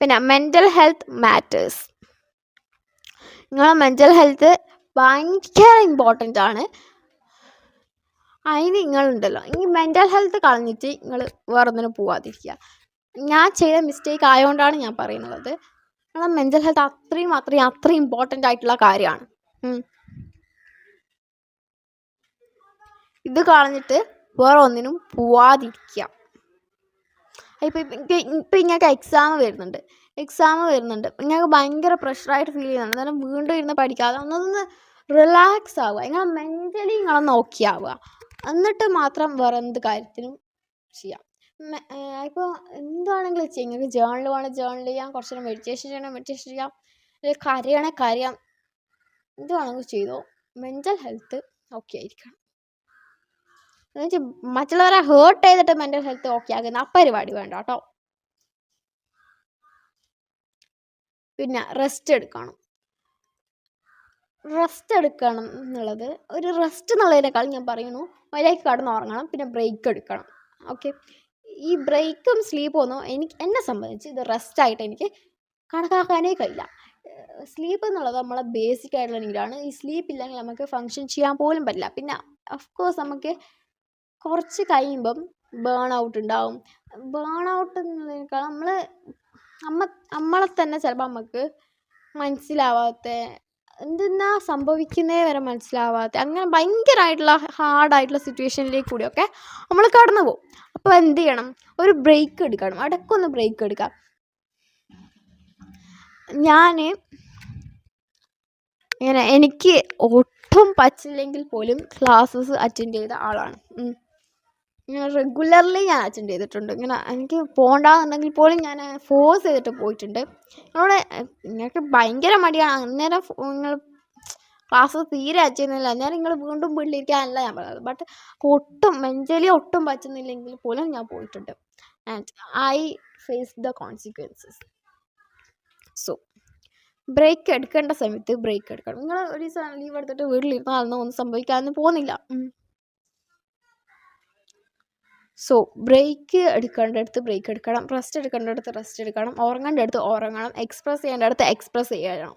പിന്നെ mental health matters. നിങ്ങളെ mental health ഭയങ്കര ഇമ്പോർട്ടൻ്റ് ആണ്. അതിന് നിങ്ങളുണ്ടല്ലോ, ഈ മെൻ്റൽ ഹെൽത്ത് കളഞ്ഞിട്ട് നിങ്ങൾ വേറെ ഒന്നിനും പോവാതിരിക്കുക. ഞാൻ ചെയ്ത മിസ്റ്റേക്ക് ആയതുകൊണ്ടാണ് ഞാൻ പറയുന്നത്. നിങ്ങളെ മെൻ്റൽ ഹെൽത്ത് അത്രയും ഇമ്പോർട്ടൻ്റ് ആയിട്ടുള്ള കാര്യമാണ്. ഇത് കളഞ്ഞിട്ട് വേറെ ഒന്നിനും പോവാതിരിക്കുക. ഇപ്പം ഇങ്ങൾക്ക് എക്സാം വരുന്നുണ്ട്, നിങ്ങൾക്ക് ഭയങ്കര പ്രഷറായിട്ട് ഫീൽ ചെയ്യുന്നുണ്ട്. അന്നേരം വീണ്ടും ഇരുന്ന് പഠിക്കാതെ ഒന്നൊന്ന് റിലാക്സ് ആവുക, നിങ്ങൾ മെൻ്റലി നിങ്ങളൊന്ന് ഓക്കെ ആവുക, എന്നിട്ട് മാത്രം വേറെ എന്ത് കാര്യത്തിനും ചെയ്യാം. ഇപ്പോൾ എന്താണെങ്കിലും ചെയ്യാം. നിങ്ങൾക്ക് ജേർണൽ വേണം ജേർണൽ ചെയ്യാം, കുറച്ച് നേരം മെഡിറ്റേഷൻ ചെയ്യാം, കരയാം, എന്ത് വേണമെങ്കിലും ചെയ്തോ. മെൻ്റൽ ഹെൽത്ത് ഓക്കെ ആയിരിക്കണം. എന്നുവെച്ചാൽ മറ്റുള്ളവരെ ഹേർട്ട് ചെയ്തിട്ട് മെൻ്റൽ ഹെൽത്ത് ഓക്കെ ആകുന്ന ആ പരിപാടി വേണ്ട കേട്ടോ. പിന്നെ റെസ്റ്റ് എടുക്കണം എന്നുള്ളത്, ഒരു റെസ്റ്റ് എന്നുള്ളതിനേക്കാൾ ഞാൻ പറയുന്നു അതിലേക്ക് കടന്നുറങ്ങണം, പിന്നെ ബ്രേക്ക് എടുക്കണം. ഓക്കെ, ഈ ബ്രേക്കും സ്ലീപ്പും ഒന്നും എന്നെ സംബന്ധിച്ച് ഇത് റെസ്റ്റായിട്ട് എനിക്ക് കണക്കാക്കാനേ കഴിയില്ല. സ്ലീപ്പ് എന്നുള്ളത് നമ്മളെ ബേസിക് ആയിട്ടുള്ള നീഡാണ്. ഈ സ്ലീപ്പ് ഇല്ലെങ്കിൽ നമുക്ക് ഫങ്ഷൻ ചെയ്യാൻ പോലും പറ്റില്ല. പിന്നെ ഓഫ്കോഴ്സ് നമുക്ക് കുറച്ച് കഴിയുമ്പം ബേൺ ഔട്ട് ഉണ്ടാവും. ബേൺ ഔട്ട് എന്നതിനേക്കാൾ നമ്മളെ തന്നെ ചിലപ്പോൾ നമുക്ക് മനസ്സിലാവാത്ത, എന്തെന്നാ സംഭവിക്കുന്നേ വരെ മനസ്സിലാവാത്ത, അങ്ങനെ ഭയങ്കരമായിട്ടുള്ള ഹാർഡായിട്ടുള്ള സിറ്റുവേഷനിലേക്ക് കൂടിയൊക്കെ നമ്മൾ കടന്നു പോകും. അപ്പോൾ എന്ത് ചെയ്യണം? ഒരു ബ്രേക്ക് എടുക്കണം, ഇടയ്ക്കൊന്ന് ബ്രേക്ക് എടുക്കാം. എനിക്ക് ഒട്ടും പറ്റില്ലെങ്കിൽ പോലും ക്ലാസ്സസ് അറ്റൻഡ് ചെയ്ത ആളാണ്. റെഗുലർലി ഞാൻ അറ്റൻഡ് ചെയ്തിട്ടുണ്ട്. എനിക്ക് പോകണ്ടെന്നുണ്ടെങ്കിൽ പോലും ഞാൻ ഫോഴ്സ് ചെയ്തിട്ട് പോയിട്ടുണ്ട്. നിങ്ങൾക്ക് ഭയങ്കര മടിയാണ്, അന്നേരം നിങ്ങൾ ക്ലാസ് തീരെ അറ്റൻഡ് ചെയ്യുന്നില്ല, അന്നേരം നിങ്ങൾ വീണ്ടും വീട്ടിലിരിക്കാനല്ല ഞാൻ പറയുന്നത്. ബട്ട് മെൻ്റലി ഒട്ടും പറ്റുന്നില്ലെങ്കിൽ പോലും ഞാൻ പോയിട്ടുണ്ട്. And I face the consequences. So break എടുക്കേണ്ട സമയത്ത് ബ്രേക്ക് എടുക്കണം. നിങ്ങൾ ഒരു ദിവസം ലീവ് എടുത്തിട്ട് വീട്ടിലിരുന്നാലൊന്നും ഒന്നും സംഭവിക്കാനൊന്നും പോകുന്നില്ല. സോ ബ്രേക്ക് എടുക്കേണ്ടടുത്ത് ബ്രേക്ക് എടുക്കണം, റെസ്റ്റ് എടുക്കേണ്ടടുത്ത് റെസ്റ്റ് എടുക്കണം, ഉറങ്ങേണ്ടടുത്ത് ഉറങ്ങണം, എക്സ്പ്രസ് ചെയ്യേണ്ടടുത്ത് എക്സ്പ്രസ് ചെയ്യണം.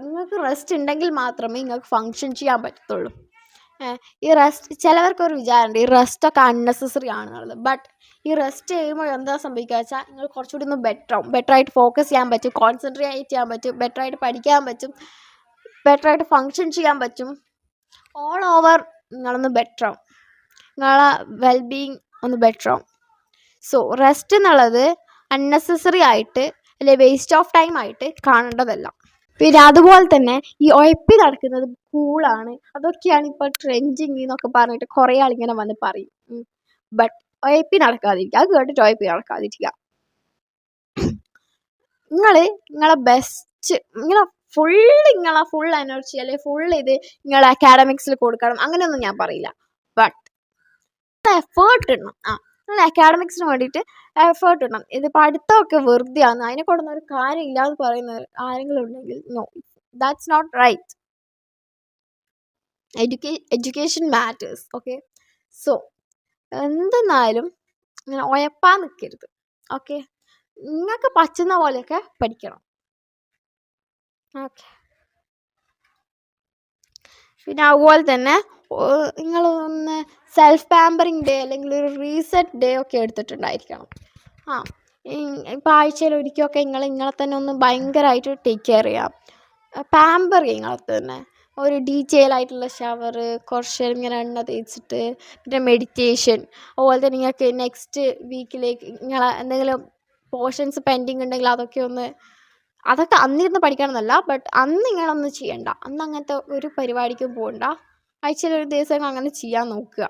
നിങ്ങൾക്ക് റെസ്റ്റ് ഉണ്ടെങ്കിൽ മാത്രമേ നിങ്ങൾക്ക് ഫങ്ഷൻ ചെയ്യാൻ പറ്റത്തുള്ളൂ. ഈ റെസ്റ്റ്, ചിലവർക്കൊരു വിചാരമുണ്ട് ഈ റെസ്റ്റൊക്കെ അൺനെസസറി ആണെന്നുള്ളത്. ബട്ട് ഈ റെസ്റ്റ് ചെയ്യുമ്പോൾ എന്താ സംഭവിക്കുക വെച്ചാൽ നിങ്ങൾ കുറച്ചുകൂടി ഒന്ന് ബെറ്ററായിട്ട് ഫോക്കസ് ചെയ്യാൻ പറ്റും, കോൺസെൻട്രേറ്റ് ചെയ്യാൻ പറ്റും, ബെറ്ററായിട്ട് പഠിക്കാൻ പറ്റും, ബെറ്ററായിട്ട് ഫങ്ഷൻ ചെയ്യാൻ പറ്റും. ഓൾ ഓവർ നിങ്ങളൊന്ന് ബെറ്ററാവും, നിങ്ങളെ വെൽബീയിങ് ഒന്ന് ബെറ്ററാവും. സോ റെസ്റ്റ് എന്നുള്ളത് അൺനെസസറി ആയിട്ട് അല്ലെങ്കിൽ വേസ്റ്റ് ഓഫ് ടൈം ആയിട്ട് കാണേണ്ടതല്ല. പിന്നെ അതുപോലെ തന്നെ ഈ ഒഴപ്പി നടക്കുന്നത് കൂളാണ്, അതൊക്കെയാണ് ഇപ്പോൾ ട്രെൻഡിങ് എന്നൊക്കെ പറഞ്ഞിട്ട് കുറേ ആളിങ്ങനെ വന്ന് പറയും. ബട്ട് ഒഴപ്പി നടക്കാതിരിക്കുക, അത് കേട്ടിട്ട് ഒഴപ്പി നടക്കാതിരിക്കുക. നിങ്ങളെ ബെസ്റ്റ്, നിങ്ങളെ ഫുൾ എനർജി അല്ലെങ്കിൽ ഫുൾ ഇത് നിങ്ങൾ അക്കാഡമിക്സിൽ കൊടുക്കണം അങ്ങനെയൊന്നും ഞാൻ പറയില്ല. ബട്ട് എഫേർട്ട് ഇടണം. നിങ്ങൾ അക്കാഡമിക്സിന് വേണ്ടിയിട്ട് എഫേർട്ട് ഇടണം. ഇത് പഠിത്തമൊക്കെ വെറുതെയാണ്, അതിനെ കൊണ്ടൊന്നും ഒരു കാര്യമില്ല എന്ന് പറയുന്ന ആരെങ്കിലും ഉണ്ടെങ്കിൽ no, that's not right. Education matters. Okay, so എന്തെന്നാലും ഇങ്ങനെ ഉഴപ്പാൻ നിൽക്കരുത്. ഓക്കെ, നിങ്ങൾക്ക് പറ്റുന്ന പോലെയൊക്കെ പഠിക്കണം. ഓക്കെ, പിന്നെ അതുപോലെ തന്നെ നിങ്ങളൊന്ന് സെൽഫ് പാമ്പറിങ് ഡേ അല്ലെങ്കിൽ ഒരു റീസെറ്റ് ഡേ ഒക്കെ എടുത്തിട്ടുണ്ടായിരിക്കണം. ഇപ്പോൾ ആഴ്ചയിൽ ഒരിക്കലൊക്കെ നിങ്ങളെ തന്നെ ഒന്ന് ഭയങ്കരമായിട്ട് ടേക്ക് കെയർ ചെയ്യാം, പാമ്പർ ചെയ്യുക നിങ്ങളെ തന്നെ. ഒരു ഡീറ്റെയിൽ ആയിട്ടുള്ള ഷവർ, കുറച്ച് ഇങ്ങനെ എണ്ണ തേച്ചിട്ട്, പിന്നെ മെഡിറ്റേഷൻ. അതുപോലെ തന്നെ നിങ്ങൾക്ക് നെക്സ്റ്റ് വീക്കിലേക്ക് നിങ്ങളെ എന്തെങ്കിലും പോർഷൻസ് പെൻഡിങ് ഉണ്ടെങ്കിൽ അതൊക്കെ അന്നിരുന്ന് പഠിക്കണമെന്നല്ല, ബട്ട് അന്ന് ഇങ്ങനൊന്നും ചെയ്യണ്ട, അന്ന് അങ്ങനത്തെ ഒരു പരിപാടിക്കും പോകണ്ട. ആഴ്ചയിൽ ഒരു ദിവസം അങ്ങനെ ചെയ്യാൻ നോക്കുക.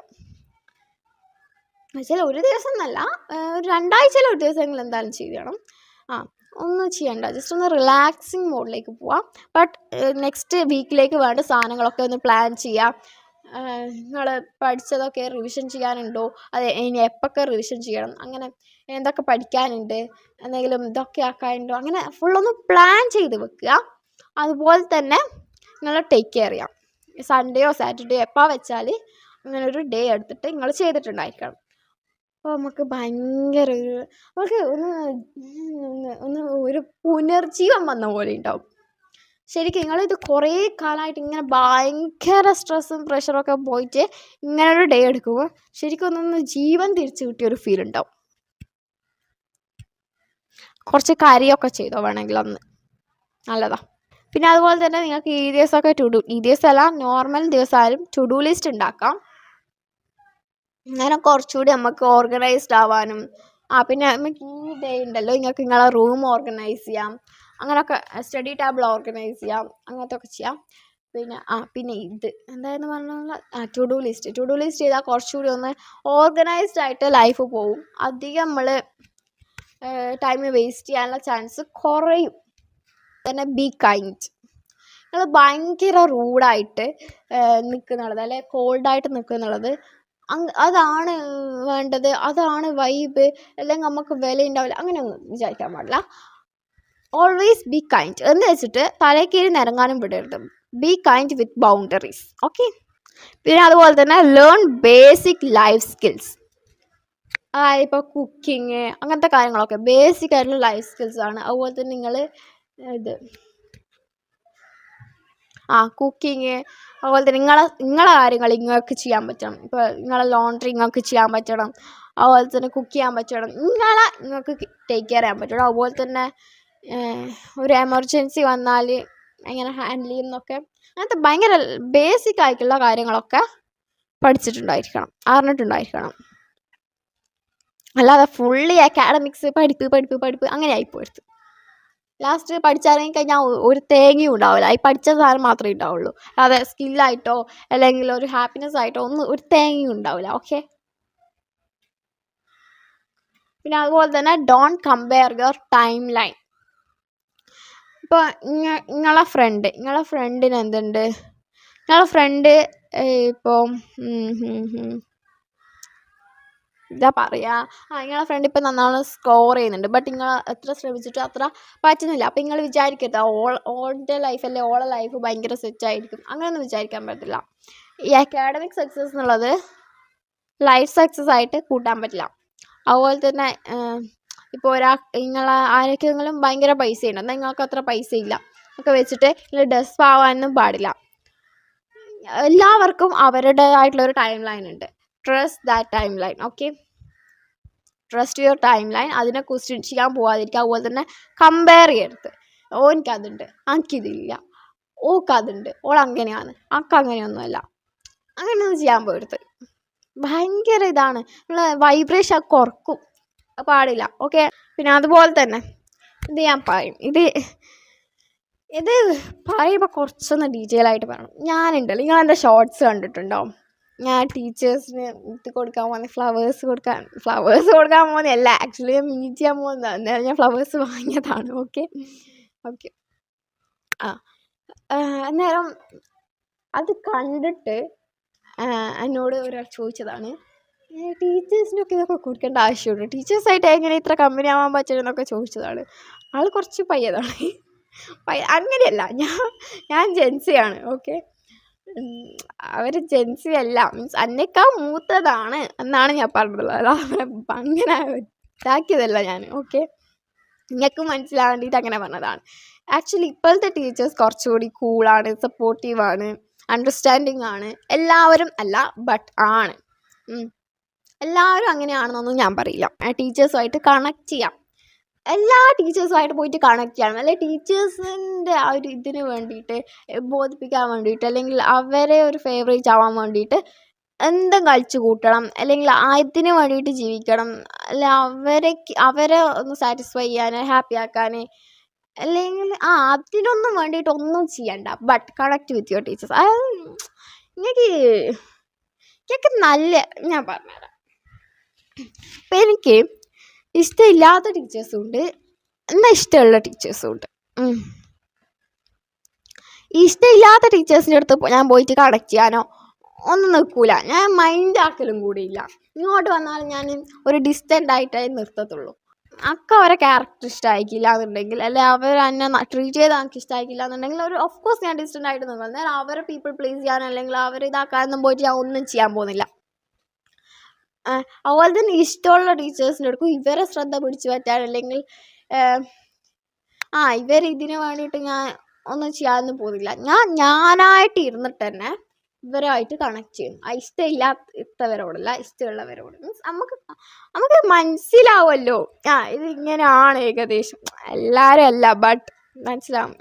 ആഴ്ചയിൽ ഒരു ദിവസം എന്നല്ല, ഒരു 2 ആഴ്ചയിൽ ഒരു ദിവസമെങ്കിലും എന്തായാലും ചെയ്യണം. ഒന്നും ചെയ്യണ്ട, ജസ്റ്റ് ഒന്ന് റിലാക്സിങ് മോഡിലേക്ക് പോവാം. ബട്ട് നെക്സ്റ്റ് വീക്കിലേക്ക് വേണ്ട സാധനങ്ങളൊക്കെ ഒന്ന് പ്ലാൻ ചെയ്യാം. നിങ്ങൾ പഠിച്ചതൊക്കെ റിവിഷൻ ചെയ്യാനുണ്ടോ, അത് ഇനി എപ്പോഴൊക്കെ റിവിഷൻ ചെയ്യണം, അങ്ങനെ എന്തൊക്കെ പഠിക്കാനുണ്ട്, എന്തെങ്കിലും ഇതൊക്കെ ആക്കാനുണ്ടോ, അങ്ങനെ ഫുള്ളൊന്ന് പ്ലാൻ ചെയ്ത് വെക്കുക. അതുപോലെ തന്നെ നിങ്ങൾ ടേക്ക് കെയർ ചെയ്യാം. സൺഡേയോ സാറ്റർഡേയോ എപ്പോൾ വെച്ചാൽ അങ്ങനെ ഒരു ഡേ എടുത്തിട്ട് നിങ്ങൾ ചെയ്തിട്ടുണ്ടായിരിക്കണം. അപ്പോൾ നമുക്ക് ഭയങ്കര നമുക്ക് ഒന്ന് ഒരു പുനർജീവൻ വന്ന പോലെ ഉണ്ടാവും. ശരിക്കും നിങ്ങളിത് കുറേ കാലമായിട്ട് ഇങ്ങനെ ഭയങ്കര സ്ട്രെസ്സും പ്രഷറൊക്കെ പോയിട്ട് ഇങ്ങനെ ഒരു ഡേ എടുക്കുമ്പോൾ ശരിക്കും ഒന്നൊന്ന് ജീവൻ തിരിച്ചു കിട്ടിയൊരു ഫീൽ ഉണ്ടാവും. കുറച്ച് കാര്യമൊക്കെ ചെയ്തോ വേണമെങ്കിൽ അന്ന്, നല്ലതാ. പിന്നെ അതുപോലെ തന്നെ നിങ്ങൾക്ക് ഈ ദിവസമൊക്കെ ഈ ദിവസമല്ല നോർമൽ ദിവസമായാലും ടു ഡു ലിസ്റ്റ് ഉണ്ടാക്കാം. അങ്ങനെ കുറച്ചുകൂടി നമുക്ക് ഓർഗനൈസ്ഡ് ആവാനും. പിന്നെ നമുക്ക് ഈ ഡേ ഉണ്ടല്ലോ നിങ്ങൾക്ക് നിങ്ങളെ റൂം ഓർഗനൈസ് ചെയ്യാം, അങ്ങനെയൊക്കെ സ്റ്റഡി ടേബിൾ ഓർഗനൈസ് ചെയ്യാം, അങ്ങനത്തെ ഒക്കെ ചെയ്യാം. പിന്നെ ഇത് എന്തായിരുന്നു പറഞ്ഞാൽ ടു ഡു ലിസ്റ്റ് ചെയ്താൽ കുറച്ചുകൂടി ഒന്ന് ഓർഗനൈസ്ഡ് ആയിട്ട് ലൈഫ് പോവും. അധികം നമ്മൾ ടൈം വേസ്റ്റ് ചെയ്യാനുള്ള ചാൻസ് കുറയും. തന്നെ ബി കൈൻഡ്. നിങ്ങൾ ഭയങ്കര റൂഡായിട്ട് നിൽക്കുന്നുള്ളത് അല്ലെ കോൾഡായിട്ട് നിൽക്കുന്നുള്ളത് അതാണ് വേണ്ടത്, അതാണ് വൈബ്, അല്ലെങ്കിൽ നമുക്ക് വില ഉണ്ടാവില്ല, അങ്ങനെയൊന്നും വിചാരിക്കാൻ പാടില്ല. ഓൾവേസ് ബി കൈൻഡ് എന്ന് വെച്ചിട്ട് തലക്കീഴ് നിരങ്ങാനും വിടരുത്. Be kind with boundaries. Okay. പിന്നെ അതുപോലെ തന്നെ ലേൺ ബേസിക് ലൈഫ് സ്കിൽസ്. ഇപ്പോൾ കുക്കിങ് അങ്ങനത്തെ കാര്യങ്ങളൊക്കെ ബേസിക് ആയിട്ടുള്ള ലൈഫ് സ്കിൽസ് ആണ്. അതുപോലെ തന്നെ നിങ്ങൾ ഇത് കുക്കിങ്, അതുപോലെ തന്നെ നിങ്ങളെ കാര്യങ്ങൾ നിങ്ങൾക്ക് ചെയ്യാൻ പറ്റണം. ഇപ്പോൾ നിങ്ങളെ ലോണ്ട്രി നിങ്ങൾക്ക് ചെയ്യാൻ പറ്റണം, അതുപോലെ തന്നെ കുക്ക് ചെയ്യാൻ പറ്റണം, നിങ്ങൾക്ക് ടേക്ക് കെയർ ചെയ്യാൻ പറ്റണം. അതുപോലെ തന്നെ ഒരു എമർജൻസി വന്നാൽ എങ്ങനെ ഹാൻഡിൽ ചെയ്യുന്നൊക്കെ, അങ്ങനത്തെ ഭയങ്കര ബേസിക് ആയിട്ടുള്ള കാര്യങ്ങളൊക്കെ അറിഞ്ഞിട്ടുണ്ടായിരിക്കണം. അല്ലാതെ ഫുള്ളി അക്കാഡമിക്സ് പഠിപ്പ് അങ്ങനെ ആയിപ്പോരുത്. ലാസ്റ്റ് പഠിച്ചിറങ്ങി കഴിഞ്ഞാൽ ഒരു തേങ്ങയും ഉണ്ടാവില്ല. ഈ പഠിച്ച സാധനം മാത്രമേ ഉണ്ടാവുള്ളൂ. അതെ സ്കില്ലായിട്ടോ അല്ലെങ്കിൽ ഒരു ഹാപ്പിനെസ് ആയിട്ടോ ഒരു തേങ്ങയും ഉണ്ടാവില്ല. ഓക്കെ. പിന്നെ അതുപോലെ തന്നെ don't compare your time line. ഇപ്പോൾ നിങ്ങളെ ഫ്രണ്ടിന് എന്തുണ്ട്, നിങ്ങളെ ഫ്രണ്ട് ഇപ്പോൾ എന്താ പറയുക, നിങ്ങളെ ഫ്രണ്ട് ഇപ്പം നന്നായി സ്കോർ ചെയ്യുന്നുണ്ട്, ബട്ട് നിങ്ങൾ എത്ര ശ്രമിച്ചിട്ടും അത്ര പറ്റുന്നില്ല. അപ്പം നിങ്ങൾ വിചാരിക്കരുത് ഓളുടെ ലൈഫ് അല്ലെ ഓളെ ലൈഫ് ഭയങ്കര സെറ്റായിരിക്കും, അങ്ങനെയൊന്നും വിചാരിക്കാൻ പറ്റില്ല. ഈ അക്കാഡമിക് സക്സസ് എന്നുള്ളത് ലൈഫ് സക്സസ് ആയിട്ട് കൂട്ടാൻ പറ്റില്ല. അതുപോലെ തന്നെ ഇപ്പോൾ ആരൊക്കെയെങ്കിലും ഭയങ്കര പൈസയുണ്ട്, എന്നാൽ നിങ്ങൾക്ക് അത്ര പൈസ ഇല്ല ഒക്കെ വെച്ചിട്ട് നിങ്ങൾ ഡെസ്പ് ആവാനൊന്നും പാടില്ല. എല്ലാവർക്കും അവരുടേതായിട്ടുള്ളൊരു ടൈം ലൈൻ ഉണ്ട്. Trust that time line. Okay. Trust your time line. അതിനെ ക്വസ്റ്റ്യൻ ചെയ്യാൻ പോകാതിരിക്കുക. അതുപോലെ തന്നെ കമ്പയർ ചെയ്യരുത്. ഓനിക്കതുണ്ട്, എനിക്കിതില്ല, ഓക്കതുണ്ട്, ഓളങ്ങനെയാണ്, അങ്ങനെയൊന്നുമല്ല, അങ്ങനെയൊന്നും ചെയ്യാൻ പോകരുത്. ഭയങ്കര ഇതാണ്, നമ്മൾ വൈബ്രേഷൻ കുറക്കും, പാടില്ല. ഓക്കെ. പിന്നെ അതുപോലെ തന്നെ ഇത് ഞാൻ പറയും, ഇത് പറയുമ്പോൾ കുറച്ചൊന്ന് ഡീറ്റെയിൽ ആയിട്ട് പറയണം. ഞാനുണ്ടല്ലോ, നിങ്ങൾ എൻ്റെ ഷോർട്സ് കണ്ടിട്ടുണ്ടോ? ഞാൻ ടീച്ചേഴ്സിന് ഇത് കൊടുക്കാൻ പോകുന്ന ഫ്ലവേഴ്സ് കൊടുക്കാൻ പോകുന്നതല്ല, ആക്ച്വലി ഞാൻ മീറ്റ് ചെയ്യാൻ പോകുന്നതാണ്. അന്നേരം ഞാൻ ഫ്ലവേഴ്സ് വാങ്ങിയതാണ്. ഓക്കെ. അന്നേരം അത് കണ്ടിട്ട് എന്നോട് ഒരാൾ ചോദിച്ചതാണ്, ടീച്ചേഴ്സിനൊക്കെ ഇതൊക്കെ കൊടുക്കേണ്ട ആവശ്യമുണ്ട്, ടീച്ചേഴ്സായിട്ട് എങ്ങനെ ഇത്ര കമ്പനി ആവാൻ പറ്റുമെന്നൊക്കെ ചോദിച്ചതാണ്. ആൾ കുറച്ച് പയ്യതാണ്. അങ്ങനെയല്ല, ഞാൻ ജെൻസിയാണ്. ഓക്കെ. അവർ ജെൻസി അല്ല, മീൻസ് എന്നേക്കാൾ മൂത്തതാണ് എന്നാണ് ഞാൻ പറഞ്ഞത്. അല്ലാതെ അങ്ങനെ ഇതാക്കിയതല്ല ഞാൻ. ഓക്കെ. നിങ്ങൾക്ക് മനസ്സിലാകാൻ വേണ്ടിയിട്ട് അങ്ങനെ പറഞ്ഞതാണ്. ആക്ച്വലി ഇപ്പോഴത്തെ ടീച്ചേഴ്സ് കുറച്ചുകൂടി കൂളാണ്, സപ്പോർട്ടീവാണ്, അണ്ടർസ്റ്റാൻഡിങ് ആണ്. എല്ലാവരും അല്ല, ബട്ട് ആണ്. എല്ലാവരും അങ്ങനെയാണെന്നൊന്നും ഞാൻ പറയില്ല. ടീച്ചേഴ്സുമായിട്ട് കണക്ട് ചെയ്യാം, എല്ലാ ടീച്ചേഴ്സുമായിട്ട് പോയിട്ട് കണക്ട് ചെയ്യണം. അല്ലെങ്കിൽ ടീച്ചേഴ്സിൻ്റെ ആ ഒരു ഇതിന് വേണ്ടിയിട്ട്, ബോധിപ്പിക്കാൻ വേണ്ടിയിട്ട്, അല്ലെങ്കിൽ അവരെ ഒരു ഫേവറേറ്റ് ആവാൻ വേണ്ടിയിട്ട് എന്തും കളിച്ചു കൂട്ടണം, അല്ലെങ്കിൽ അതിന് വേണ്ടിയിട്ട് ജീവിക്കണം, അല്ല അവരെ ഒന്ന് സാറ്റിസ്ഫൈ ചെയ്യാൻ, ഹാപ്പി ആക്കാൻ, അല്ലെങ്കിൽ അതിനൊന്നും വേണ്ടിയിട്ട് ഒന്നും ചെയ്യണ്ട. But connect with your teachers. എനിക്ക് നല്ല, ഞാൻ പറഞ്ഞുതരാം. ഇപ്പം എനിക്ക് ഇഷ്ടമില്ലാത്ത ടീച്ചേഴ്സും ഉണ്ട്, എന്നാൽ ഇഷ്ടമുള്ള ടീച്ചേഴ്സും ഉണ്ട്. ഇഷ്ടമില്ലാത്ത ടീച്ചേഴ്സിൻ്റെ അടുത്ത് ഞാൻ പോയിട്ട് കണക്ട് ചെയ്യാനോ ഒന്നും നിൽക്കില്ല. ഞാൻ മൈൻഡ് ആക്കലും കൂടിയില്ല. ഇങ്ങോട്ട് വന്നാലും ഞാൻ ഒരു ഡിസ്റ്റൻ്റ് ആയിട്ടേ നിർത്തത്തുള്ളൂ. അക്കെ അവരെ ക്യാരക്ടർ ഇഷ്ടമായിരിക്കില്ല എന്നുണ്ടെങ്കിൽ, അല്ലെ അവർ എന്നെ ട്രീറ്റ് ചെയ്ത് എനിക്ക് ഇഷ്ടമായിരിക്കില്ല എന്നുണ്ടെങ്കിൽ ഒരു ഓഫ് കോഴ്സ് ഞാൻ ഡിസ്റ്റൻ്റ് ആയിട്ട് നിൽക്കും. അന്നേരം അവരെ പീപ്പിൾ പ്ലീസ് ചെയ്യാൻ അല്ലെങ്കിൽ അവർ ഇതാക്കാനൊന്നും പോയിട്ട് ഞാൻ ഒന്നും ചെയ്യാൻ പോകുന്നില്ല. അതുപോലെ തന്നെ ഇഷ്ടമുള്ള ടീച്ചേഴ്സിൻ്റെ അടുക്കും ഇവരെ ശ്രദ്ധ പിടിച്ചു പറ്റാൻ അല്ലെങ്കിൽ ഇവർ ഇതിന് വേണ്ടിയിട്ട് ഞാൻ ഒന്നും ചെയ്യാനൊന്നും പോകുന്നില്ല. ഞാനായിട്ട് ഇരുന്നിട്ട് തന്നെ ഇവരുമായിട്ട് കണക്ട് ചെയ്യും. ഇഷ്ടമില്ലാത്തവരോടല്ല, ഇഷ്ടമുള്ളവരോട്. മീൻസ് നമുക്ക് മനസ്സിലാവുമല്ലോ ഇത് ഇങ്ങനെയാണ് ഏകദേശം. എല്ലാവരും അല്ല, ബട്ട് മനസ്സിലാവും.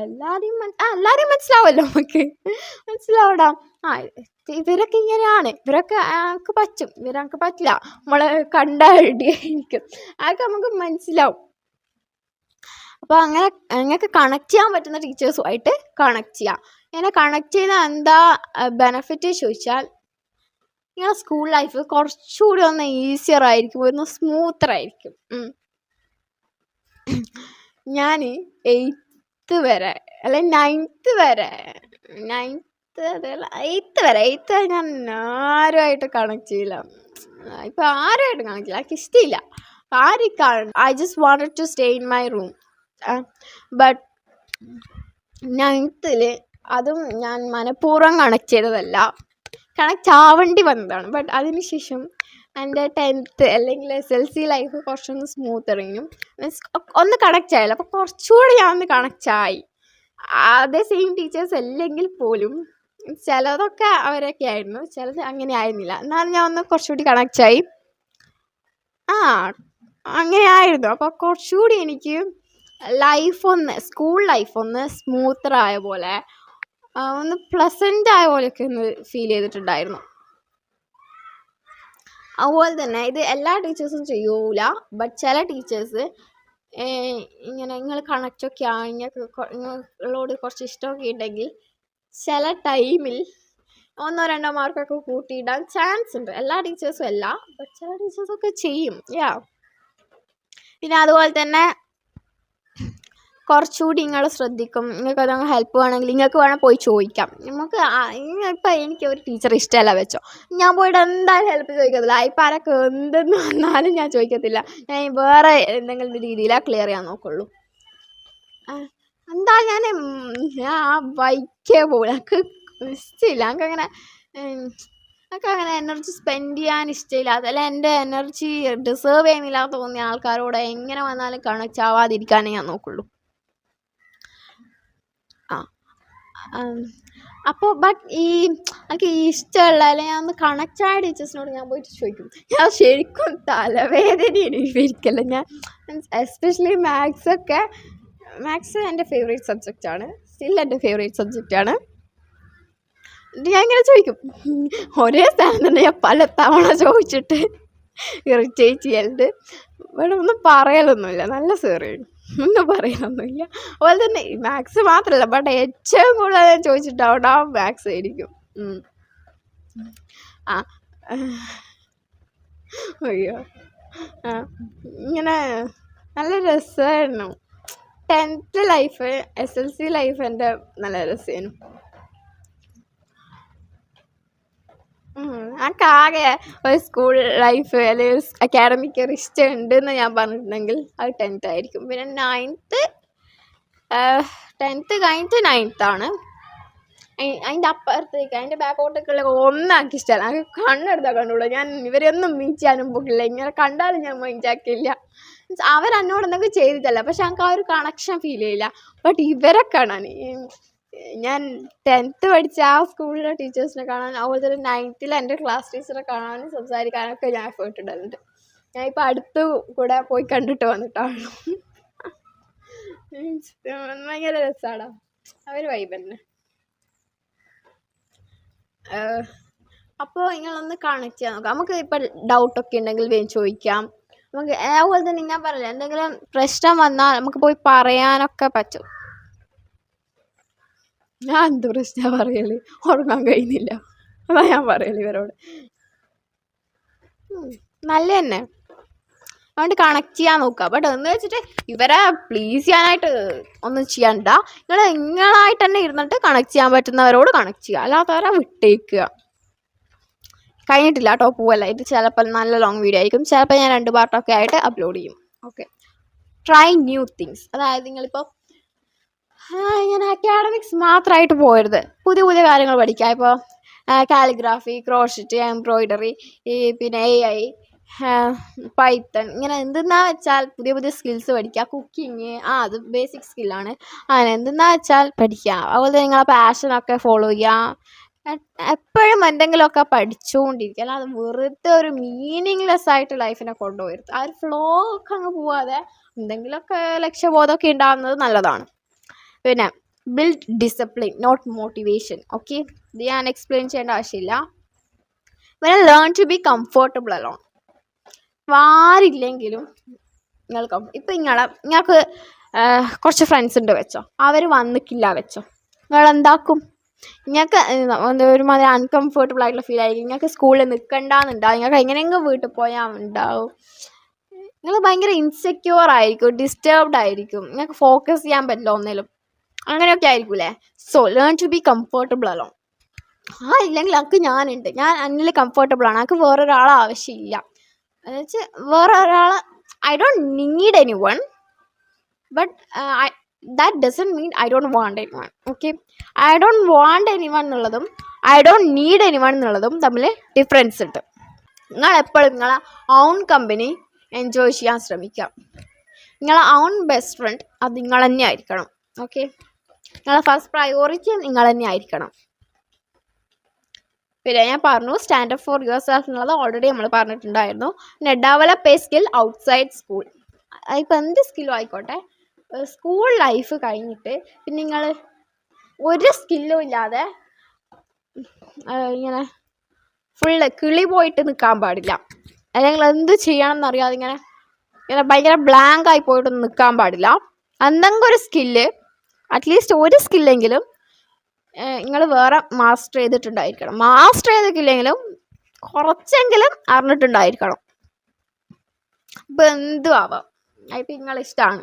എല്ലാവരെയും മനസ്സിലാവുമല്ലോ, നമുക്ക് മനസ്സിലാവടാ. ഇവരൊക്കെ ഇങ്ങനെയാണ്, ഇവരൊക്കെ എനിക്ക് പറ്റും, ഇവരൊക്കെ പറ്റില്ല, നമ്മളെ കണ്ടായിരിക്കും, അതൊക്കെ നമുക്ക് മനസ്സിലാവും. അപ്പോൾ അങ്ങനെ നിങ്ങൾക്ക് കണക്ട് ചെയ്യാൻ പറ്റുന്ന ടീച്ചേഴ്സുമായിട്ട് കണക്ട് ചെയ്യാം. ഇങ്ങനെ കണക്ട് ചെയ്യുന്ന എന്താ ബെനഫിറ്റ് ചോദിച്ചാൽ, നിങ്ങളുടെ സ്കൂൾ ലൈഫ് കുറച്ചുകൂടി ഒന്ന് ഈസിയർ ആയിരിക്കും, ഒന്ന് സ്മൂത്തർ ആയിരിക്കും. ഞാൻ 8th വരെ അല്ലെ 9th വരെ ഞാൻ ആരുമായിട്ട് കണക്ട് ചെയ്യില്ല. ഇപ്പം ആരുമായിട്ട് കണക്ട് ചെയ്യില്ല, എനിക്ക് ഇഷ്ടമില്ല ആരും. I just wanted to stay in my room. But 9th അതും ഞാൻ മനഃപൂർവ്വം കണക്ട് ചെയ്തതല്ല, കണക്ട് ആവേണ്ടി വന്നതാണ്. ബട്ട് അതിനുശേഷം എൻ്റെ 10th അല്ലെങ്കിൽ SLC ലൈഫ് കുറച്ചൊന്ന് സ്മൂത്തറിങ്ങും, മീൻസ് ഒന്ന് കണക്റ്റ് ആയില്ല. അപ്പോൾ കുറച്ചുകൂടി ഞാൻ ഒന്ന് കണക്റ്റ് ആയി. അതേ സെയിം ടീച്ചേഴ്സ് അല്ലെങ്കിൽ പോലും ചിലതൊക്കെ അവരൊക്കെ ആയിരുന്നു, ചിലത് അങ്ങനെ ആയിരുന്നില്ല. എന്നാലും ഞാൻ ഒന്ന് കുറച്ചുകൂടി കണക്റ്റ് ആയി. അങ്ങനെ ആയിരുന്നു. അപ്പോൾ കുറച്ചുകൂടി എനിക്ക് സ്കൂൾ ലൈഫ് ഒന്ന് സ്മൂത്തറായ പോലെ, ഒന്ന് പ്ലസൻ്റ് ആയ പോലെയൊക്കെ ഒന്ന് ഫീൽ ചെയ്തിട്ടുണ്ടായിരുന്നു. അതുപോലെ തന്നെ ഇത് എല്ലാ ടീച്ചേഴ്സും ചെയ്യൂല, ബട്ട് ചില ടീച്ചേഴ്സ് ഇങ്ങനെ നിങ്ങൾ കണക്റ്റൊക്കെ നിങ്ങളോട് കുറച്ച് ഇഷ്ടമൊക്കെ ഉണ്ടെങ്കിൽ ചില ടൈമിൽ 1-2 മാർക്കൊക്കെ കൂട്ടിയിടാൻ ചാൻസ് ഉണ്ട്. എല്ലാ ടീച്ചേഴ്സും അല്ല, ബട്ട് ചില ടീച്ചേഴ്സൊക്കെ ചെയ്യും. പിന്നെ അതുപോലെ തന്നെ കുറച്ചുകൂടി നിങ്ങൾ ശ്രദ്ധിക്കും. നിങ്ങൾക്ക് അതങ്ങ് ഹെൽപ്പ് വേണമെങ്കിൽ നിങ്ങൾക്ക് വേണം പോയി ചോദിക്കാം. ഇപ്പം എനിക്ക് ഒരു ടീച്ചർ ഇഷ്ടമല്ല വെച്ചോ, ഞാൻ പോയിട്ട് എന്തായാലും ഹെൽപ്പ് ചോദിക്കത്തില്ല. ഇപ്പം ആരൊക്കെ എന്തെന്ന് വന്നാലും ഞാൻ ചോദിക്കത്തില്ല. ഞാൻ വേറെ എന്തെങ്കിലും രീതിയിലാണ് ക്ലിയർ ചെയ്യാൻ നോക്കുള്ളൂ. എന്തായാലും ഞാൻ ബൈക്കേ പോകില്ല, എനിക്ക് ഇഷ്ടമില്ല. എനിക്കങ്ങനെ എനർജി സ്പെൻഡ് ചെയ്യാൻ ഇഷ്ടമില്ലാത്ത, അല്ല എൻ്റെ എനർജി ഡിസേർവ് ചെയ്യുന്നില്ല തോന്നിയ ആൾക്കാരോട് എങ്ങനെ വന്നാലും കണക്റ്റ് ആവാതിരിക്കാനേ ഞാൻ നോക്കുള്ളൂ. അപ്പോൾ ബട്ട് എനിക്ക് ഇഷ്ടമുള്ള അല്ലെങ്കിൽ ഞാൻ ഒന്ന് കണക്റ്റ് ആയ ടീച്ചേഴ്സിനോട് ഞാൻ പോയിട്ട് ചോദിക്കും. ഞാൻ ശരിക്കും തലവേദന എനിക്കല്ല. ഞാൻ എസ്പെഷ്യലി മാത്സ് എൻ്റെ ഫേവറേറ്റ് സബ്ജക്റ്റാണ്, സ്റ്റിൽ എൻ്റെ ഫേവറേറ്റ് സബ്ജക്റ്റാണ്. ഞാൻ ഇങ്ങനെ ചോദിക്കും, ഒരേ സ്ഥലം തന്നെ ഞാൻ പല തവണ ചോദിച്ചിട്ട് ഇറിറ്റേറ്റ് ചെയ്യലുണ്ട്. ഇവിടെ ഒന്നും പറയലൊന്നുമില്ല, നല്ല സേറിയാണ്, ഒന്നും പറയലൊന്നുമില്ല. അതുപോലെ തന്നെ മാത്സ് മാത്രമല്ല, ബട്ട് ഏറ്റവും കൂടുതൽ ഞാൻ ചോദിച്ചിട്ടാവട്ടെ മാത്സ് ആയിരിക്കും. അയ്യോ ഇങ്ങനെ നല്ല രസമായിരുന്നു 10th ലൈഫ്. SLC ലൈഫ് എൻ്റെ നല്ല രസമായിരുന്നു. എനിക്കാകെ ഒരു സ്കൂൾ ലൈഫ് അല്ലെങ്കിൽ ഒരു അക്കാഡമിക് ഇയർ ഇഷ്ടമുണ്ടെന്ന് ഞാൻ പറഞ്ഞിട്ടുണ്ടെങ്കിൽ അത് 10th ആയിരിക്കും. പിന്നെ 10th കഴിഞ്ഞിട്ട് 9th ആണ്. അതിൻ്റെ അപ്പുറത്തേക്ക് അതിൻ്റെ ബാക്കോട്ടേക്കുള്ള ഒന്നും എനിക്ക് ഇഷ്ടമല്ല. എനിക്ക് കണ്ണെടുത്താൽ കണ്ടുകൂടാ. ഞാൻ ഇവരെയൊന്നും മീറ്റ് ചെയ്യാനും പോകില്ല, ഇങ്ങനെ കണ്ടാലും ഞാൻ മൈൻഡാക്കില്ല. അവരെന്നോട് എന്തെങ്കിലും ചെയ്തിട്ടല്ല, പക്ഷെ എനിക്ക് ആ ഒരു കണക്ഷൻ ഫീൽ ചെയ്യില്ല. ബട്ട് ഇവരെ കാണാൻ, ഞാൻ 10th പഠിച്ച ആ സ്കൂളിലെ ടീച്ചേഴ്സിനെ കാണാൻ, അതുപോലെ തന്നെ 9th എൻ്റെ ക്ലാസ് ടീച്ചറെ കാണാനും സംസാരിക്കാനൊക്കെ ഞാൻ എഫേർട്ട് ഇടുന്നുണ്ട്. ഞാൻ ഇപ്പോൾ അടുത്ത് കൂടെ പോയി കണ്ടിട്ട് വന്നിട്ടാണല്ലോ. ഭയങ്കര രസമാണ്, അവർ വൈബ് തന്നെ. അപ്പോൾ നിങ്ങളൊന്ന് കണക്ട് ചെയ്യാൻ നോക്കാം. നമുക്ക് ഇപ്പോൾ ഡൗട്ടൊക്കെ ഉണ്ടെങ്കിൽ വേഗം ചോദിക്കാം. നമുക്ക് അതുപോലെ തന്നെ ഞാൻ പറയില്ല, എന്തെങ്കിലും പ്രശ്നം വന്നാൽ നമുക്ക് പോയി പറയാനൊക്കെ പറ്റും. ഞാൻ എന്ത് പ്രശ്നമാണ് പറയല്, ഉറങ്ങാൻ കഴിയുന്നില്ല, അതാ ഞാൻ പറയല് ഇവരോട്. നല്ല തന്നെ, അതുകൊണ്ട് കണക്ട് ചെയ്യാൻ നോക്കുക. ബട്ട് എന്ന് വെച്ചിട്ട് ഇവരെ പ്ലീസ് ചെയ്യാനായിട്ട് ഒന്നും ചെയ്യണ്ട. നിങ്ങളായിട്ട് തന്നെ ഇരുന്നിട്ട് കണക്ട് ചെയ്യാൻ പറ്റുന്നവരോട് കണക്ട് ചെയ്യുക, അല്ലാത്തവരെ വിട്ടേക്കുക. കഴിഞ്ഞിട്ടില്ല കേട്ടോ, പോവല്ല. ഇത് ചിലപ്പോൾ നല്ല ലോങ് വീഡിയോ ആയിരിക്കും, ചിലപ്പോൾ ഞാൻ 2 പാർട്ടൊക്കെ ആയിട്ട് അപ്ലോഡ് ചെയ്യും. Okay, try new things. അതായത് നിങ്ങളിപ്പോൾ ഇങ്ങനെ അക്കാഡമിക്സ് മാത്രമായിട്ട് പോകരുത്, പുതിയ പുതിയ കാര്യങ്ങൾ പഠിക്കുക. ഇപ്പോൾ കാലിഗ്രാഫി, ക്രോഷറ്റ്, എംബ്രോയിഡറി, പിന്നെ AI, പൈത്തൺ, ഇങ്ങനെ എന്തെന്നാ വെച്ചാൽ പുതിയ പുതിയ സ്കിൽസ് പഠിക്കുക. കുക്കിങ്, അത് ബേസിക് സ്കില്ലാണ്. അങ്ങനെ എന്തെന്നാ വെച്ചാൽ പഠിക്കുക. അതുപോലെ നിങ്ങളെ പാഷനൊക്കെ ഫോളോ ചെയ്യുക. എപ്പോഴും എന്തെങ്കിലുമൊക്കെ പഠിച്ചുകൊണ്ടിരിക്കുക, അല്ലാതെ വെറുതെ ഒരു മീനിങ്ലെസ് ആയിട്ട് ലൈഫിനെ കൊണ്ടുപോകരുത്. ആ ഒരു ഫ്ലോ ഒക്കെ അങ്ങ് പോവാതെ എന്തെങ്കിലുമൊക്കെ ലക്ഷ്യബോധമൊക്കെ ഉണ്ടാകുന്നത് നല്ലതാണ്. പിന്നെ build discipline, not motivation. Okay, ഇത് ഞാൻ എക്സ്പ്ലെയിൻ ചെയ്യേണ്ട ആവശ്യമില്ല. പിന്നെ learn to be comfortable alone. ആരില്ലെങ്കിലും ഇപ്പം നിങ്ങൾക്ക് കുറച്ച് ഫ്രണ്ട്സ് ഉണ്ട് വെച്ചോ, അവർ വന്നിക്കില്ല വെച്ചോ, നിങ്ങൾ എന്താക്കും? നിങ്ങൾക്ക് ഒരുമാതിരി അൺകംഫർട്ടബിൾ ആയിട്ടുള്ള ഫീൽ ആയിരിക്കും. നിങ്ങൾക്ക് സ്കൂളിൽ നിൽക്കണ്ടെന്നുണ്ടാവും, നിങ്ങൾക്ക് എങ്ങനെയെങ്കിലും വീട്ടിൽ പോയാൽ ഉണ്ടാവും. നിങ്ങൾ ഭയങ്കര ഇൻസെക്യൂർ ആയിരിക്കും, ഡിസ്റ്റർബ്ഡ് ആയിരിക്കും, നിങ്ങൾക്ക് ഫോക്കസ് ചെയ്യാൻ പറ്റില്ല ഒന്നിലും, അങ്ങനെയൊക്കെ ആയിരിക്കൂലേ. So learn to be comfortable alone. ഇല്ലെങ്കിൽ എനിക്ക് ഞാനുണ്ട്, ഞാൻ എന്നിൽ കംഫർട്ടബിളാണ്, എനിക്ക് വേറൊരാളെ ആവശ്യമില്ല. എന്നുവെച്ചാൽ വേറെ ഒരാൾ, I don't need anyone, but that doesn't mean I don't want anyone. Okay, I don't want anyone എന്നുള്ളതും I don't need anyone എന്നുള്ളതും തമ്മിൽ ഡിഫറൻസ് ഉണ്ട്. നിങ്ങൾ എപ്പോഴും നിങ്ങളെ ഓൺ കമ്പനി എൻജോയ് ചെയ്യാൻ ശ്രമിക്കുക. നിങ്ങളെ ഓൺ ബെസ്റ്റ് ഫ്രണ്ട് അത് നിങ്ങൾ തന്നെ ആയിരിക്കണം. ഓക്കെ, നിങ്ങളെ ഫസ്റ്റ് പ്രയോറിറ്റി നിങ്ങൾ തന്നെ ആയിരിക്കണം. പിന്നെ ഞാൻ പറഞ്ഞു stand up for your self എന്നുള്ളത് ഓൾറെഡി നമ്മൾ പറഞ്ഞിട്ടുണ്ടായിരുന്നു. പിന്നെ develop A skill outside school. ഇപ്പം എന്ത് സ്കില്ലും ആയിക്കോട്ടെ, സ്കൂൾ ലൈഫ് കഴിഞ്ഞിട്ട് പിന്നെ നിങ്ങൾ ഒരു സ്കില്ലും ഇല്ലാതെ ഇങ്ങനെ ഫുള്ള് കിളി പോയിട്ട് നിൽക്കാൻ പാടില്ല. അല്ലെങ്കിൽ എന്ത് ചെയ്യണം എന്നറിയാതെ ഇങ്ങനെ ഭയങ്കര ബ്ലാങ്ക് ആയി പോയിട്ടൊന്നും നിൽക്കാൻ പാടില്ല. എന്തെങ്കിലും ഒരു സ്കില്ല്, അറ്റ്ലീസ്റ്റ് ഒരു സ്കില്ലെങ്കിലും നിങ്ങൾ വേറെ മാസ്റ്റർ ചെയ്തിട്ടുണ്ടായിരിക്കണം. മാസ്റ്റർ ചെയ്തിട്ടില്ലെങ്കിലും കുറച്ചെങ്കിലും അറിഞ്ഞിട്ടുണ്ടായിരിക്കണം. ഇപ്പം എന്തും ആവാം, അതിപ്പോൾ നിങ്ങളിഷ്ടമാണ്.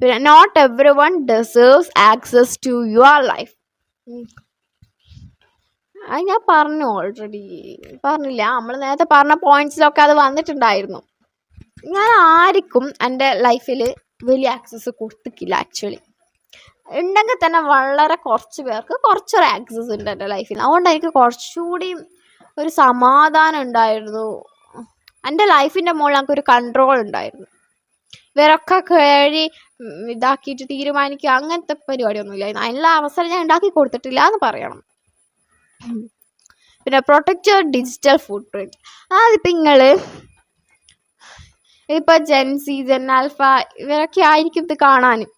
പിന്നെ not everyone deserves access to your life. അത് ഞാൻ പറഞ്ഞു, ഓൾറെഡി പറഞ്ഞില്ല, നമ്മൾ നേരത്തെ പറഞ്ഞ പോയിന്റ്സിലൊക്കെ അത് വന്നിട്ടുണ്ടായിരുന്നു. ഞാൻ ആർക്കും എൻ്റെ ലൈഫിൽ വലിയ ആക്സസ് കൊടുത്തിട്ടില്ല. ആക്ച്വലി ഉണ്ടെങ്കിൽ തന്നെ വളരെ കുറച്ച് പേർക്ക് കുറച്ചൊരു ആക്സസ് ഉണ്ട് എൻ്റെ ലൈഫിൽ. അതുകൊണ്ട് എനിക്ക് കുറച്ചുകൂടി ഒരു സമാധാനം ഉണ്ടായിരുന്നു. എൻ്റെ ലൈഫിൻ്റെ മുകളിൽ എനിക്കൊരു കൺട്രോൾ ഉണ്ടായിരുന്നു. ഇവരൊക്കെ കയറി ഇതാക്കിയിട്ട് തീരുമാനിക്കുക അങ്ങനത്തെ പരിപാടിയൊന്നുമില്ല. അതിനുള്ള അവസരം ഞാൻ ഉണ്ടാക്കി കൊടുത്തിട്ടില്ല എന്ന് പറയണം. പിന്നെ protect your digital footprint. അതിപ്പോൾ നിങ്ങൾ ഇപ്പോൾ ജെൻസി, ജെൻ ആൽഫ ഇവരൊക്കെ ആയിരിക്കും ഇത് കാണാനും.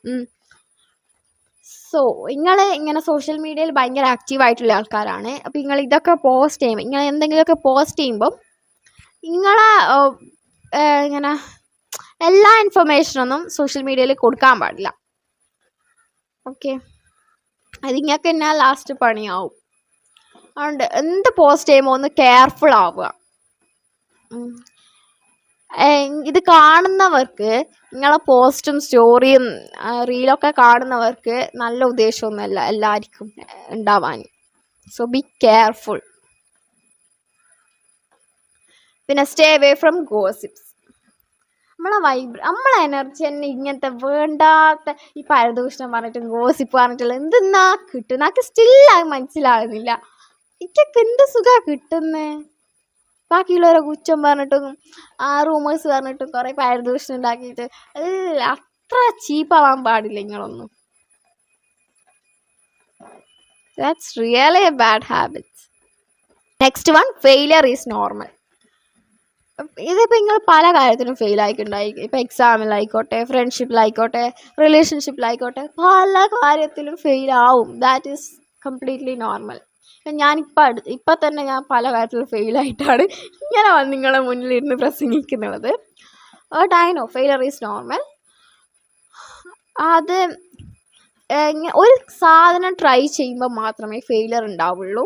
സോ നിങ്ങൾ ഇങ്ങനെ സോഷ്യൽ മീഡിയയിൽ ഭയങ്കര ആക്റ്റീവായിട്ടുള്ള ആൾക്കാരാണ്. അപ്പോൾ നിങ്ങൾ ഇതൊക്കെ പോസ്റ്റ് ചെയ്യുമ്പോൾ, ഇങ്ങനെ എന്തെങ്കിലുമൊക്കെ പോസ്റ്റ് ചെയ്യുമ്പം നിങ്ങളെ ഇങ്ങനെ എല്ലാ ഇൻഫർമേഷനൊന്നും സോഷ്യൽ മീഡിയയിൽ കൊടുക്കാൻ പാടില്ല. ഓക്കെ, അത് നിങ്ങൾക്ക് തന്നെ ലാസ്റ്റ് പണിയാവും. അതുകൊണ്ട് എന്ത് പോസ്റ്റ് ചെയ്യുമ്പോൾ ഒന്ന് കെയർഫുൾ ആവുക. ഇത് കാണുന്നവർക്ക്, നിങ്ങളെ പോസ്റ്റും സ്റ്റോറിയും റീലൊക്കെ കാണുന്നവർക്ക് നല്ല ഉദ്ദേശമൊന്നുമല്ല എല്ലാവർക്കും ഉണ്ടാവാൻ. So be careful. പിന്നെ സ്റ്റേ അവേ ഫ്രം ഗോസിപ്സ്. നമ്മളെ എനർജി തന്നെ ഇങ്ങനത്തെ വേണ്ടാത്ത ഈ പരദൂഷണം പറഞ്ഞിട്ടും ഗോസിപ്പ് പറഞ്ഞിട്ടുള്ള എന്തെന്നാ കിട്ടും, എനിക്ക് സ്റ്റില്ലായി മനസ്സിലാകുന്നില്ല. എനിക്കൊക്കെ എന്ത് സുഖമാണ് കിട്ടുന്നേ. ബാക്കിയുള്ളവരെ കുറ്റം പറഞ്ഞിട്ടും റൂമേഴ്സ് പറഞ്ഞിട്ടും കുറേ പരദൂഷണം ഉണ്ടാക്കിയിട്ട് അത്ര ചീപ്പാവാൻ പാടില്ല നിങ്ങളൊന്നും. That's really A bad habits. Next one, failure is normal. ഇതിപ്പോൾ നിങ്ങൾ പല കാര്യത്തിലും ഫെയിൽ ആയിട്ടുണ്ടായിരിക്കും. ഇപ്പോൾ എക്സാമിലായിക്കോട്ടെ, ഫ്രണ്ട്ഷിപ്പിലായിക്കോട്ടെ, റിലേഷൻഷിപ്പിലായിക്കോട്ടെ, പല കാര്യത്തിലും ഫെയിൽ ആവും. That is completely normal. ഇപ്പം തന്നെ ഞാൻ പല കാര്യത്തിലും ഫെയിലായിട്ടാണ് ഇങ്ങനെ നിങ്ങളെ മുന്നിലിരുന്ന് പ്രസംഗിക്കുന്നത്. But I know failure is normal. അത് ഒരു സാധനം ട്രൈ ചെയ്യുമ്പോൾ മാത്രമേ ഫെയിലിയർ ഉണ്ടാവുള്ളൂ.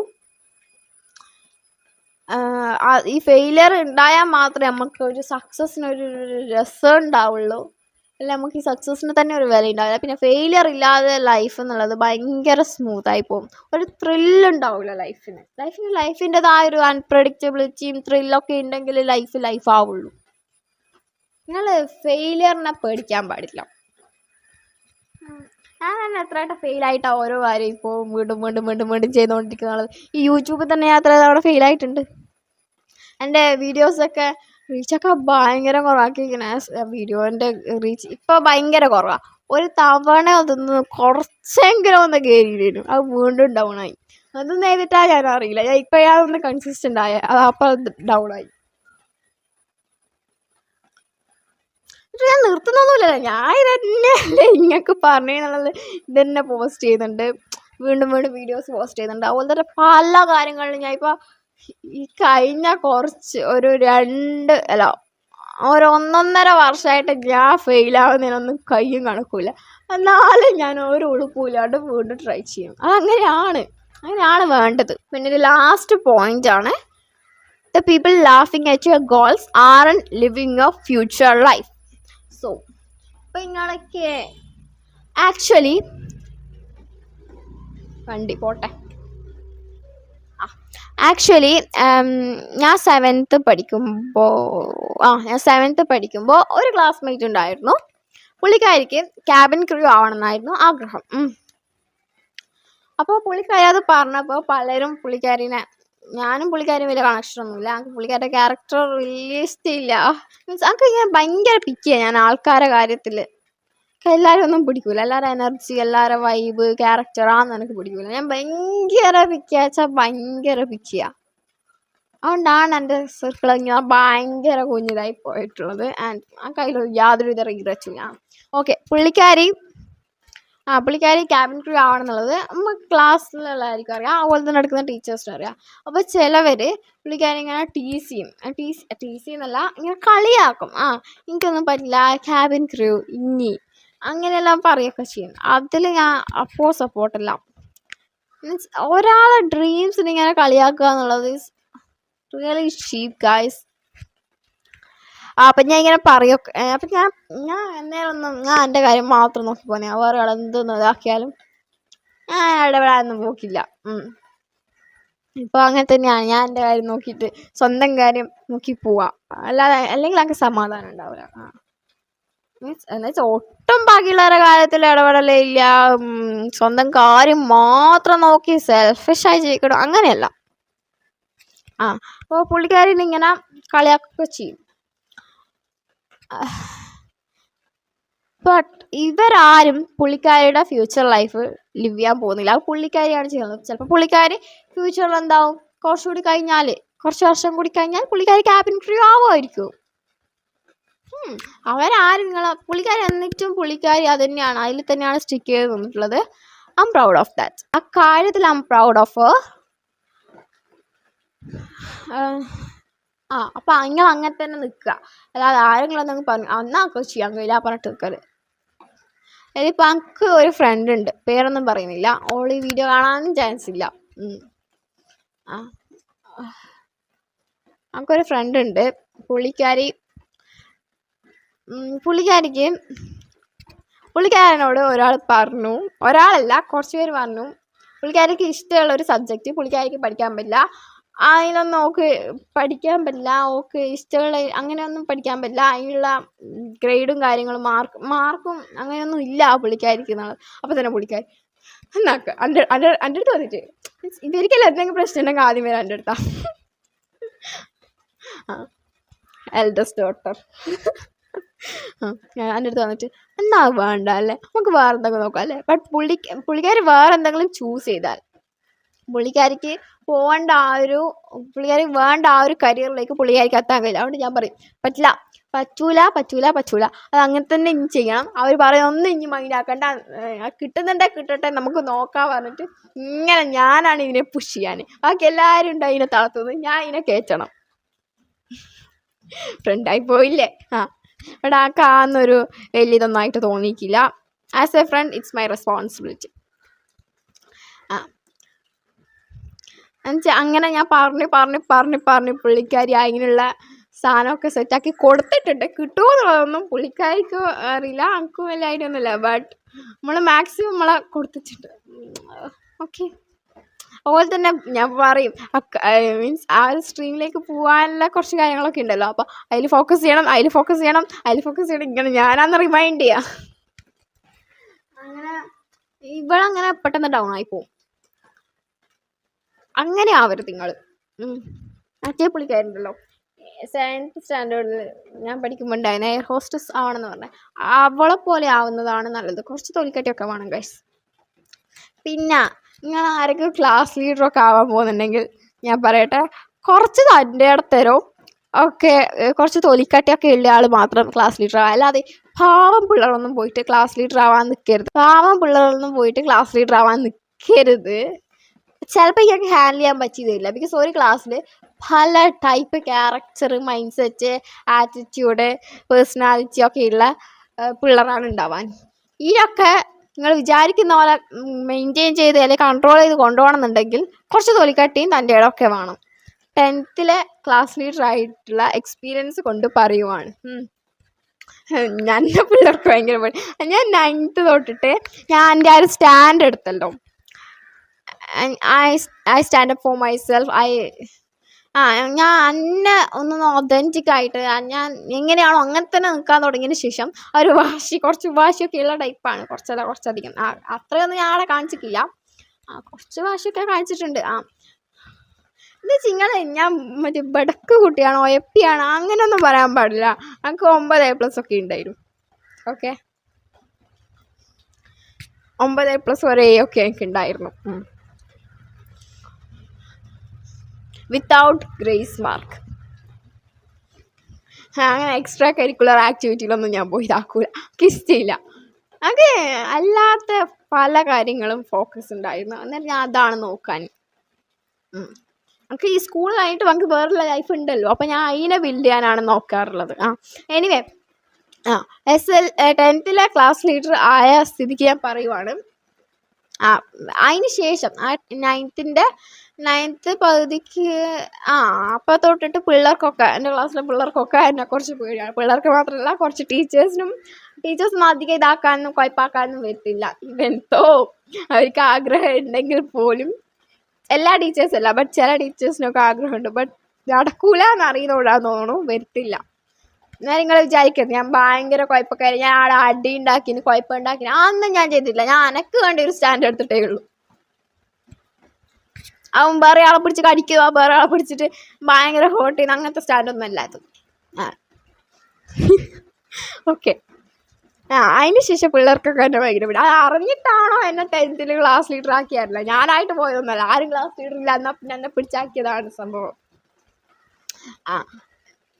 ഈ ഫെയിലിയർ ഉണ്ടായാൽ മാത്രമേ നമുക്ക് ഒരു സക്സസ്സിനൊരു രസം ഉണ്ടാവുള്ളൂ. അല്ല നമുക്ക് ഈ സക്സസ്സിന് തന്നെ ഒരു വില ഉണ്ടാവില്ല. പിന്നെ ഫെയിലിയർ ഇല്ലാതെ ലൈഫ് എന്നുള്ളത് ഭയങ്കര സ്മൂത്തായി പോകും. ഒരു ത്രില്ലുണ്ടാവില്ല ലൈഫിന് ലൈഫിൻ്റെതായ ഒരു അൺപ്രഡിക്റ്റബിലിറ്റിയും ത്രില്ലൊക്കെ ഉണ്ടെങ്കിൽ ലൈഫ് ആവുള്ളൂ. നിങ്ങൾ ഫെയിലിയറിനെ പേടിക്കാൻ പാടില്ല. ഞാൻ തന്നെ എത്രയായിട്ട് ഫെയിലായിട്ടാണ് ഓരോ കാര്യം ഇപ്പോൾ വീണ്ടും ചെയ്തുകൊണ്ടിരിക്കുന്നത്. ഈ യൂട്യൂബിൽ തന്നെ ഞാൻ എത്ര തവണ ഫെയിലായിട്ടുണ്ട്. എൻ്റെ വീഡിയോസൊക്കെ റീച്ചൊക്കെ ഭയങ്കര കുറവാക്കിയിരിക്കണേ. വീഡിയോൻ്റെ റീച്ച് ഇപ്പോൾ ഭയങ്കര കുറവാണ്. ഒരു തവണ അതൊന്ന് കുറച്ചെങ്കിലും ഒന്ന് കയറി വരും, അത് വീണ്ടും ഡൗൺ ആയി. അതൊന്നും ചെയ്തിട്ടാണ് ഞാൻ അറിയില്ല. ഞാൻ ഇപ്പോഴാണ് കൺസിസ്റ്റൻ്റ് ആയ അത് അപ്പോൾ ഡൗൺ ആയി. ഞാൻ നിർത്തുന്നൊന്നുമില്ല, ഞാൻ ഇതന്നെയല്ലേ ഇങ്ങക്ക് പറഞ്ഞെന്നുള്ളത് ഇതന്നെ പോസ്റ്റ് ചെയ്യുന്നുണ്ട്. വീണ്ടും വീഡിയോസ് പോസ്റ്റ് ചെയ്യുന്നുണ്ട്. അതുപോലെ തന്നെ പല കാര്യങ്ങളിലും ഞാൻ ഇപ്പോൾ ഈ കഴിഞ്ഞ കുറച്ച് ഒരു 1.5 വർഷമായിട്ട് ഞാൻ ഫെയിലാവുന്നതിനൊന്നും കയ്യും കണക്കില്ല. എന്നാലും ഞാൻ ഒരു ഉളുപ്പില്ലാണ്ട് വീണ്ടും ട്രൈ ചെയ്യും. അങ്ങനെയാണ് വേണ്ടത്. പിന്നെ ഒരു ലാസ്റ്റ് പോയിൻ്റാണ്, the people laughing at your goals aren't living your future life. So ഇപ്പം നിങ്ങളൊക്കെ ആക്ച്വലി വണ്ടി പോട്ടെ. ആക്ച്വലി ഞാൻ സെവൻത്ത് പഠിക്കുമ്പോൾ ഒരു ക്ലാസ്മേറ്റ് ഉണ്ടായിരുന്നു. പുള്ളിക്കാരിക്ക് ക്യാബിൻ ക്രൂ ആവണമെന്നായിരുന്നു ആഗ്രഹം. അപ്പോൾ പുള്ളിക്കാരി അത് പറഞ്ഞപ്പോൾ പലരും ഞാനും പുള്ളിക്കാരും വലിയ കണക്ഷനൊന്നുമില്ല. എനിക്ക് പുള്ളിക്കാരുടെ ക്യാരക്ടർ വലിയ ഇഷ്ടമില്ല. മീൻസ് എനിക്ക് ഇങ്ങനെ ഭയങ്കര പിക്കിയാണ് ഞാൻ ആൾക്കാരുടെ കാര്യത്തിൽ. എല്ലാവരും ഒന്നും പിടിക്കൂല. എല്ലാവരുടെ എനർജി, എല്ലാവരുടെ വൈബ്, ക്യാരക്ടർ ആണെന്ന് എനിക്ക് പിടിക്കൂല. ഞാൻ ഭയങ്കര ഭയങ്കര പിക്കിയാണ്. അതുകൊണ്ടാണ് എൻ്റെ സർക്കിൾ ഇങ്ങനെ ഭയങ്കര കുഞ്ഞിതായി പോയിട്ടുള്ളത്. ആൻഡ് ആ കയ്യിൽ യാതൊരുവിധ റിഗ്രറ്റും ഞാൻ. ഓക്കെ, പുള്ളിക്കാരി ക്യാബിൻ ക്രൂ ആവണമെന്നുള്ളത് നമ്മൾ ക്ലാസ്സിലുള്ളതായിരിക്കും അറിയാം, അതുപോലെ തന്നെ എടുക്കുന്ന ടീച്ചേഴ്സിനും അറിയാം. അപ്പോൾ ചിലവർ പുള്ളിക്കാരി ഇങ്ങനെ ടീസി എന്നല്ല, ഇങ്ങനെ കളിയാക്കും. എനിക്കൊന്നും പറ്റില്ല, ക്യാബിൻ ക്രൂ അങ്ങനെയെല്ലാം പറയുകയൊക്കെ ചെയ്യും. അതിൽ ഞാൻ അപ്പോൾ സപ്പോർട്ടല്ല. മീൻസ് ഒരാളെ ഡ്രീംസിന് ഇങ്ങനെ കളിയാക്കുക എന്നുള്ളത് ഈസ് റിയലി ചീപ്പ് ഗൈസ്. അപ്പം ഞാൻ ഇങ്ങനെ പറയൊക്കെ. അപ്പം ഞാൻ എൻ്റെ കാര്യം മാത്രം നോക്കി പോന്നെ. വേറെ ആൾ എന്തൊന്നും ഇതാക്കിയാലും ഞാൻ ഇടപെടാനൊന്നും പോക്കില്ല. ഇപ്പോൾ അങ്ങനെ തന്നെയാണ്. ഞാൻ എൻ്റെ കാര്യം നോക്കിയിട്ട് സ്വന്തം കാര്യം നോക്കി പോവാം. അല്ലെങ്കിൽ എനിക്ക് സമാധാനം ഉണ്ടാവില്ല. മീൻസ് എന്നുവെച്ചാൽ ഒട്ടും ബാക്കിയുള്ളവരുടെ കാര്യത്തിൽ ഇടപെടലേ ഇല്ല. സ്വന്തം കാര്യം മാത്രം നോക്കി സെൽഫിഷായി ജീവിക്കണം, അങ്ങനെയല്ല. അപ്പോൾ പുള്ളിക്കാരിനെ ഇങ്ങനെ കളിയാക്കുകയൊക്കെ ചെയ്യും. ബട്ട് ഇവരാരും പുള്ളിക്കാരിയുടെ ഫ്യൂച്ചർ ലൈഫ് ലിവ് ചെയ്യാൻ പോകുന്നില്ല. അത് പുള്ളിക്കാരിയാണ് ചെയ്യുന്നത്. ചിലപ്പോൾ പുള്ളിക്കാരി ഫ്യൂച്ചറിൽ എന്താവും, കുറച്ച് വർഷം കൂടി കഴിഞ്ഞാൽ പുള്ളിക്കാരി ക്യാബിൻ ക്രൂ ആവുമായിരിക്കും. പുള്ളിക്കാരി എന്നിട്ടും പുള്ളിക്കാരി അത് തന്നെയാണ്, അതിൽ തന്നെയാണ് സ്റ്റിക്ക് ചെയ്ത് നിന്നിട്ടുള്ളത്. I am proud of that. ആ കാര്യത്തിൽ ഐ എം പ്രൗഡ് ഓഫ്. അപ്പം നിങ്ങൾ അങ്ങനെ തന്നെ നിൽക്കുക. അല്ലാതെ ആരെങ്കിലും എന്തെങ്കിലും പറഞ്ഞു അന്നൊക്കെ ചെയ്യാൻ കഴിയില്ല പറഞ്ഞിട്ട് നിൽക്കരുത്. ഇതിപ്പോൾ എനിക്ക് ഒരു ഫ്രണ്ട് ഉണ്ട്, പേരൊന്നും പറയുന്നില്ല. ഓൾ ഈ വീഡിയോ കാണാനും ചാൻസ് ഇല്ല. നമുക്കൊരു ഫ്രണ്ട് ഉണ്ട്. പുള്ളിക്കാരനോട് ഒരാളല്ല കുറച്ച് പേര് പറഞ്ഞു, പുള്ളിക്കാരിക്ക് ഇഷ്ടമുള്ള ഒരു സബ്ജക്റ്റ് പുള്ളിക്കാരിക്ക് പഠിക്കാൻ പറ്റില്ല. അതിനൊന്നും പഠിക്കാൻ പറ്റില്ല. ഇഷ്ടമുള്ള അങ്ങനെയൊന്നും പഠിക്കാൻ പറ്റില്ല. അതിനുള്ള ഗ്രേഡും കാര്യങ്ങളും മാർക്കും അങ്ങനെയൊന്നും ഇല്ല പുള്ളിക്കാരിക്ക് എന്നുള്ളത്. അപ്പോൾ തന്നെ പുള്ളിക്കാരി എന്നാക്ക് എൻ്റെ അടുത്ത് വന്നിട്ട്, ഇവർക്കെല്ലാം എന്തെങ്കിലും പ്രശ്നം ഉണ്ടെങ്കിൽ ആദ്യം വരാം എൻ്റെ അടുത്താ. എൽഡസ്റ്റ് ഡോട്ടർ എൻ്റെ അടുത്ത് വന്നിട്ട് എന്നാ വേണ്ട അല്ലേ, നമുക്ക് വേറെ എന്തെങ്കിലും നോക്കാം അല്ലേ. ബട്ട് പുള്ളിക്കാരി വേറെ എന്തെങ്കിലും ചൂസ് ചെയ്താൽ പുള്ളിക്കാരിക്ക് വേണ്ട ആ ഒരു കരിയറിലേക്ക് പുള്ളിക്കാരിക്ക് എത്താൻ കഴിയില്ല. അതുകൊണ്ട് ഞാൻ പറയും പറ്റൂല. അത് അങ്ങനെ തന്നെ ഇനി ചെയ്യണം. അവർ പറയുന്നൊന്നും ഇനി മൈൻഡാക്കണ്ട, കിട്ടട്ടെ നമുക്ക് നോക്കാൻ പറഞ്ഞിട്ട് ഇങ്ങനെ ഞാനാണ് ഇതിനെ പുഷ് ചെയ്യാൻ. ബാക്കി എല്ലാവരും ഉണ്ട് അതിനെ താഴ്ത്തുന്നത്, ഞാൻ ഇതിനെ കയറ്റണം. ഫ്രണ്ടായി പോയില്ലേ. ഇവിടെ ആക്കാന്നൊരു വലിയ ഇതൊന്നായിട്ട് തോന്നിയിട്ടില്ല. As a friend it's my responsibility. എന്നുവെച്ചാൽ അങ്ങനെ ഞാൻ പറഞ്ഞ് പുള്ളിക്കാരി അതിനുള്ള സാധനമൊക്കെ സെറ്റാക്കി കൊടുത്തിട്ടുണ്ട്. കിട്ടുമോ എന്നുള്ളതൊന്നും പുള്ളിക്കാരിക്കും അറിയില്ല, എനിക്കും വലിയ ഐഡിയ ഒന്നുമില്ല. ബട്ട് നമ്മൾ മാക്സിമം നമ്മളെ കൊടുത്തിട്ടുണ്ട്. ഓക്കെ, അതുപോലെ തന്നെ ഞാൻ പറയും മീൻസ് ആ ഒരു സ്ട്രീമിലേക്ക് പോകാനുള്ള കുറച്ച് കാര്യങ്ങളൊക്കെ ഉണ്ടല്ലോ. അപ്പോൾ അതിൽ ഫോക്കസ് ചെയ്യണം. ഇങ്ങനെ ഞാനാന്ന് റിമൈൻഡ് ചെയ്യാം. അങ്ങനെ ഇവളങ്ങനെ പെട്ടെന്ന് ഡൗൺ ആയി പോവും. അങ്ങനെ ആവരുത് നിങ്ങൾ. മറ്റേ പുള്ളിക്കാരുണ്ടല്ലോ 7th സ്റ്റാൻഡേർഡിൽ ഞാൻ പഠിക്കുമ്പോൾ ഉണ്ടായിരുന്നു, എയർ ഹോസ്റ്റസ് ആവണമെന്ന് പറഞ്ഞാൽ. അവളെ പോലെ ആവുന്നതാണ് നല്ലത്. കുറച്ച് തൊലിക്കട്ടിയൊക്കെ വേണം ഗൈസ്. പിന്നെ നിങ്ങൾ ആരെങ്കിലും ക്ലാസ് ലീഡറൊക്കെ ആവാൻ പോകുന്നുണ്ടെങ്കിൽ ഞാൻ പറയട്ടെ, കുറച്ച് തൻ്റെ ഇടത്തരവും ഒക്കെ കുറച്ച് തൊലിക്കട്ടിയൊക്കെ ഉള്ള ആൾ മാത്രം ക്ലാസ് ലീഡർ ആവാം. അല്ലാതെ പാവം പിള്ളേരൊന്നും പോയിട്ട് ക്ലാസ് ലീഡർ ആവാൻ നിൽക്കരുത്. ചിലപ്പോൾ ഞങ്ങൾക്ക് ഹാൻഡിൽ ചെയ്യാൻ പറ്റിയതില്ല. ബിക്കോസ് ഒരു ക്ലാസ്സിൽ പല type character, mind set, attitude, personality ഒക്കെ ഉള്ള പിള്ളേരാണ് ഉണ്ടാവാൻ. ഇതിനൊക്കെ നിങ്ങൾ വിചാരിക്കുന്ന പോലെ മെയിൻറ്റെയിൻ ചെയ്ത് അല്ലെങ്കിൽ കൺട്രോൾ ചെയ്ത് കൊണ്ടുപോകണമെന്നുണ്ടെങ്കിൽ കുറച്ച് തൊലിക്കട്ടിയും തൻ്റെ ഇടമൊക്കെ വേണം. 10th ക്ലാസ് ലീഡർ ആയിട്ടുള്ള എക്സ്പീരിയൻസ് കൊണ്ട് പറയുവാണ്. എൻ്റെ പിള്ളേർക്ക് ഭയങ്കര പണി. ഞാൻ 9th തൊട്ടിട്ട് ഞാൻ എൻ്റെ ആ ഒരു സ്റ്റാൻഡ് എടുത്തല്ലോ. I stand up for myself. ഞാൻ എന്നെ ഒന്നും ഒതൻറ്റിക് ആയിട്ട് ഞാൻ എങ്ങനെയാണോ അങ്ങനെ തന്നെ നിൽക്കാൻ തുടങ്ങിയതിന് ശേഷം ഒരു കുറച്ച് വാശിയൊക്കെ ഉള്ള ടൈപ്പാണ്. കുറച്ചധികം അത്രയൊന്നും ഞാൻ ആളെ കാണിച്ചിട്ടില്ല. കുറച്ച് വാശിയൊക്കെ കാണിച്ചിട്ടുണ്ട്. എന്താ വെച്ചാൽ ഞാൻ മറ്റേ ബടക്ക് കുട്ടിയാണോ എപ്പിയാണോ അങ്ങനെയൊന്നും പറയാൻ പാടില്ല. എനിക്ക് 9A+ ഒക്കെ ഉണ്ടായിരുന്നു. ഓക്കെ, 9A+ വരെ ഒക്കെ എനിക്ക് ഉണ്ടായിരുന്നു, വിത്തൗട്ട് ഗ്രേസ് മാർക്ക്. അങ്ങനെ എക്സ്ട്രാ കരിക്കുലർ ആക്ടിവിറ്റിയിലൊന്നും ഞാൻ പോയി ഇതാക്കൂല, ഇഷ്ടമില്ല. എനിക്ക് അല്ലാത്ത പല കാര്യങ്ങളും ഫോക്കസ് ഉണ്ടായിരുന്നു. എന്നാൽ ഞാൻ അതാണ് നോക്കാൻ. നമുക്ക് ഈ സ്കൂൾ കഴിഞ്ഞിട്ട് നമുക്ക് വേറെയുള്ള ലൈഫ് ഉണ്ടല്ലോ, അപ്പോൾ ഞാൻ അതിനെ ബിൽഡ് ചെയ്യാനാണ് നോക്കാറുള്ളത്. എനിവേ 10th ക്ലാസ് ലീഡർ ആയ സ്ഥിതിക്ക് ഞാൻ പറയുവാണ്, അതിന് ശേഷം 9th പകുതിക്ക് അപ്പോൾ തൊട്ടിട്ട് പിള്ളേർക്കൊക്കെ, എൻ്റെ ക്ലാസ്സിലെ പിള്ളേർക്കൊക്കെ എന്നെ കുറച്ച് പേടിയാണ്. പിള്ളേർക്ക് മാത്രമല്ല, കുറച്ച് ടീച്ചേഴ്സൊന്നും അധികം ഇതാക്കാനും കുഴപ്പമാക്കാനും വരത്തില്ല. ഇവൻതോ അവർക്ക് ആഗ്രഹം ഉണ്ടെങ്കിൽ പോലും, എല്ലാ ടീച്ചേഴ്സല്ല ബട്ട് ചില ടീച്ചേഴ്സിനൊക്കെ ആഗ്രഹമുണ്ട്. ബട്ട് നടക്കൂല എന്നറിയുന്നോണ്ടാന്ന് തോന്നുന്നു വരത്തില്ല. ഞാൻ നിങ്ങൾ വിചാരിക്കരുത് ഞാൻ ഭയങ്കര കുഴപ്പക്കാരി, ഞാൻ ആടെ അടി ഉണ്ടാക്കിന് കുഴപ്പം ഉണ്ടാക്കിന്, അതൊന്നും ഞാൻ ചെയ്തിട്ടില്ല. ഞാൻ എനക്ക് വേണ്ടി ഒരു സ്റ്റാൻഡ് എടുത്തിട്ടേ ഉള്ളൂ. അവൻ വേറെ ആളെ പിടിച്ച് കടിക്കുക, വേറെ ആളെ പിടിച്ചിട്ട് ഭയങ്കര ഹോട്ട് ചെയ്യുന്ന അങ്ങനത്തെ സ്റ്റാൻഡൊന്നും അല്ലായിരുന്നു. ഓക്കെ, അതിന് ശേഷം പിള്ളേർക്കൊക്കെ എന്നെ ഭയങ്കര പേടി. അത് അറിഞ്ഞിട്ടാണോ എന്നെ 10th ക്ലാസ് ലീഡർ ആക്കിയാറില്ല, ഞാനായിട്ട് പോയതൊന്നുമല്ല. ആരും ക്ലാസ് ലീഡർ ഇല്ല, എന്നാൽ പിന്നെ എന്നെ പിടിച്ചാക്കിയതാണ് സംഭവം.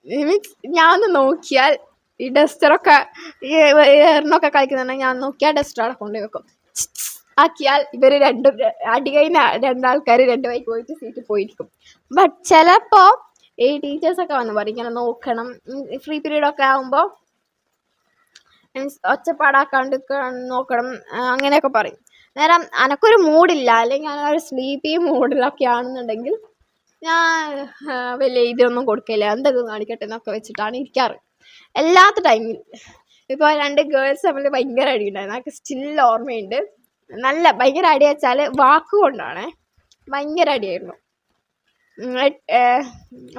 മീൻസ് ഞാൻ ഒന്ന് നോക്കിയാൽ ഈ ഡസ്റ്ററൊക്കെ എറിനൊക്കെ കളിക്കുന്നുണ്ടെങ്കിൽ ഞാൻ നോക്കിയാൽ ഡസ്റ്റർ അവിടെ കൊണ്ടുപോയി വെക്കും. ആക്കിയാൽ ഇവർ അടി കഴിഞ്ഞ 2 ആൾക്കാർ 2 വഴിക്ക് പോയിട്ട് സീറ്റിൽ പോയിരിക്കും. ബട്ട് ചിലപ്പോൾ ഈ ടീച്ചേഴ്സൊക്കെ വന്ന് പറയും ഇങ്ങനെ നോക്കണം, ഫ്രീ പീരീഡൊക്കെ ആകുമ്പോൾ മീൻസ് ഒച്ചപ്പാടാക്കാണ്ട് നോക്കണം, അങ്ങനെയൊക്കെ പറയും. നേരം എനക്കൊരു മൂഡില്ല, അല്ലെങ്കിൽ ഞാനൊരു സ്ലീപ്പി മൂഡിലൊക്കെ ആണെന്നുണ്ടെങ്കിൽ ഞാൻ വലിയ ഇതൊന്നും കൊടുക്കില്ല, എന്തൊക്കെ കാണിക്കട്ടെ എന്നൊക്കെ വെച്ചിട്ടാണ് ഇരിക്കാറ് എല്ലാത്ത ടൈമിൽ. ഇപ്പോൾ 2 ഗേൾസ് തമ്മിൽ ഭയങ്കര അടിയുണ്ടായിരുന്നു, എനിക്ക് സ്റ്റിൽ ഓർമ്മയുണ്ട്. ഭയങ്കര അടി വെച്ചാൽ വാക്കുകൊണ്ടാണ്, ഭയങ്കര അടിയായിരുന്നു.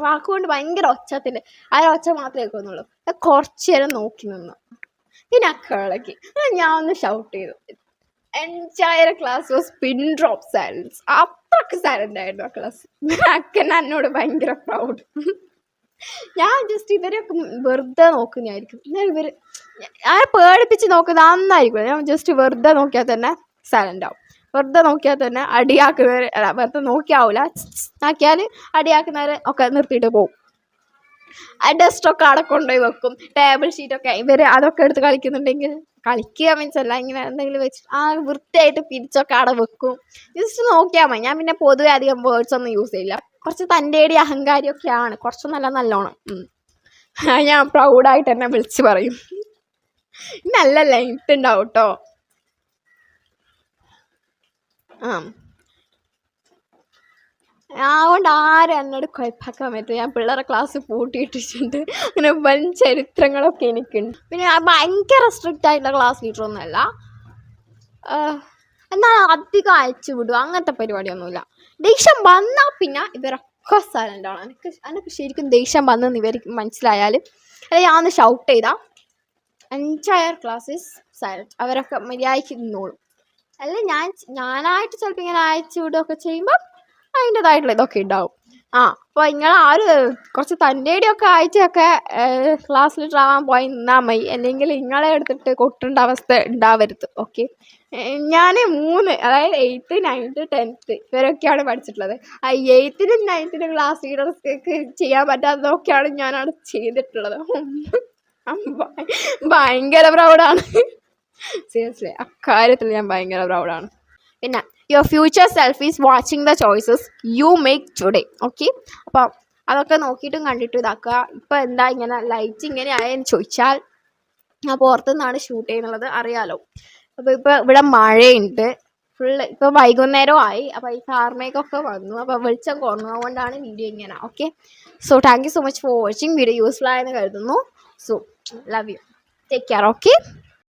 വാക്കുകൊണ്ട് ഭയങ്കര ഒച്ചത്തിൽ, ആ ഒച്ച മാത്രമേ കേൾക്കുന്നുള്ളൂ. കുറച്ച് നേരം നോക്കി നിന്നു, പിന്നെ കിളക്കി ഞാൻ ഒന്ന് ഷൗട്ട് ചെയ്തു. Entire class was pin drop silence. അത്രയ്ക്ക് സൈലൻ്റ് ആയിരുന്നു ആ ക്ലാസ്. അക്കൻ എന്നോട് ഭയങ്കര പ്രൗഡ്. ഞാൻ ജസ്റ്റ് ഇവരൊക്കെ വെറുതെ നോക്കുന്നതായിരിക്കും, ഇവർ ഞാൻ പേടിപ്പിച്ച് നോക്കുന്നത് നന്നായിരിക്കും. ഞാൻ ജസ്റ്റ് വെറുതെ നോക്കിയാൽ തന്നെ സൈലൻ്റ് ആവും, വെറുതെ നോക്കിയാൽ തന്നെ അടിയാക്കുന്നവർ വെറുതെ നോക്കിയാവില്ല, ആക്കിയാൽ അടിയാക്കുന്നവർ ഒക്കെ നിർത്തിയിട്ട് പോകും. ആ ഡസ്റ്റൊക്കെ അവിടെ കൊണ്ടുപോയി വെക്കും. ടേബിൾ ഷീറ്റൊക്കെ ഇവർ അതൊക്കെ എടുത്ത് കളിക്കുന്നുണ്ടെങ്കിൽ, കളിക്കുക മീൻസ് അല്ല, ഇങ്ങനെ എന്തെങ്കിലും വെച്ച് വൃത്തിയായിട്ട് പിരിച്ചൊക്കെ അവിടെ വെക്കും. ജസ്റ്റ് നോക്കിയാൽ മതി. ഞാൻ പിന്നെ പൊതുവെ അധികം വേർഡ്സ് ഒന്നും യൂസ് ചെയ്യില്ല. കുറച്ച് തൻ്റെടി അഹങ്കാരിയൊക്കെയാണ്, കുറച്ചൊന്നല്ല നല്ലോണം. ഞാൻ പ്രൗഡായിട്ട് തന്നെ വിളിച്ച് പറയും. നല്ല ലെങ്ത് ഉണ്ടാവും കേട്ടോ. അതുകൊണ്ട് ആരും എന്നോട് കുഴപ്പമാക്കാൻ പറ്റില്ല. ഞാൻ പിള്ളേരെ ക്ലാസ് പൂട്ടിയിട്ടിട്ടുണ്ട്. അങ്ങനെ വൻ ചരിത്രങ്ങളൊക്കെ എനിക്കുണ്ട്. പിന്നെ ഞാൻ ഭയങ്കര സ്ട്രിക്റ്റ് ആയിട്ടുള്ള ക്ലാസ് ലീഡറൊന്നുമല്ല. എന്നാൽ അധികം അയച്ചു വിടുക അങ്ങനത്തെ പരിപാടിയൊന്നുമില്ല. ദേഷ്യം വന്നാൽ പിന്നെ ഇവരൊക്കെ സൈലൻ്റാണ്. എനിക്ക് ശരിക്കും ദേഷ്യം വന്നെന്ന് ഇവർക്ക് മനസ്സിലായാലും അല്ലെങ്കിൽ ഞാൻ ഒന്ന് ഷൗട്ട് ചെയ്താൽ എൻറ്റയർ ക്ലാസ് ഈസ് സൈലൻറ്റ്. അവരൊക്കെ മര്യാദയ്ക്ക് നിന്നോളും. അല്ലെങ്കിൽ ഞാനായിട്ട് ചിലപ്പോൾ ഇങ്ങനെ അയച്ചു വിടുകയൊക്കെ ചെയ്യുമ്പോൾ അതിൻ്റെതായിട്ടുള്ള ഇതൊക്കെ ഉണ്ടാവും. അപ്പോൾ കുറച്ച് തൻ്റെയൊക്കെ ആഴ്ചയൊക്കെ ക്ലാസ് ലീഡറാവാൻ പോയി നിന്നാൽ മതി. അല്ലെങ്കിൽ നിങ്ങളെ എടുത്തിട്ട് കൊട്ടേണ്ട അവസ്ഥ ഉണ്ടാവരുത്. ഓക്കെ, ഞാൻ 3 അതായത് 8th 9th 10th ഇവരൊക്കെയാണ് പഠിച്ചിട്ടുള്ളത്. ആ 8th 9th ക്ലാസ് ലീഡേഴ്സ്ക്ക് ചെയ്യാൻ പറ്റാത്തതൊക്കെയാണ് ഞാനവിടെ ചെയ്തിട്ടുള്ളത്. ഭയങ്കര പ്രൗഡാണ്. സീരിയസ്ലി അക്കാര്യത്തിൽ ഞാൻ ഭയങ്കര പ്രൗഡാണ്. പിന്നെ your future self is watching the choices you make today. Okay, അപ്പം അതൊക്കെ നോക്കിയിട്ടും കണ്ടിട്ടും ഇതാക്കുക. ഇപ്പം എന്താ ഇങ്ങനെ ലൈറ്റ് ഇങ്ങനെ ആയെന്ന് ചോദിച്ചാൽ ഞാൻ പുറത്തുനിന്നാണ് ഷൂട്ട് ചെയ്യുന്നുള്ളത്, അറിയാലോ. അപ്പോൾ ഇപ്പോൾ ഇവിടെ മഴയുണ്ട് ഫുള്ള്. ഇപ്പോൾ വൈകുന്നേരം ആയി. അപ്പോൾ ഈ കാർമേഘമൊക്കെ വന്നു. അപ്പോൾ വെളിച്ചം കുറഞ്ഞു. അതുകൊണ്ടാണ് വീഡിയോ ഇങ്ങനെ. Okay, so thank you so much for watching. Video useful ആയെന്ന് കരുതുന്നു. So love you, take care. Okay.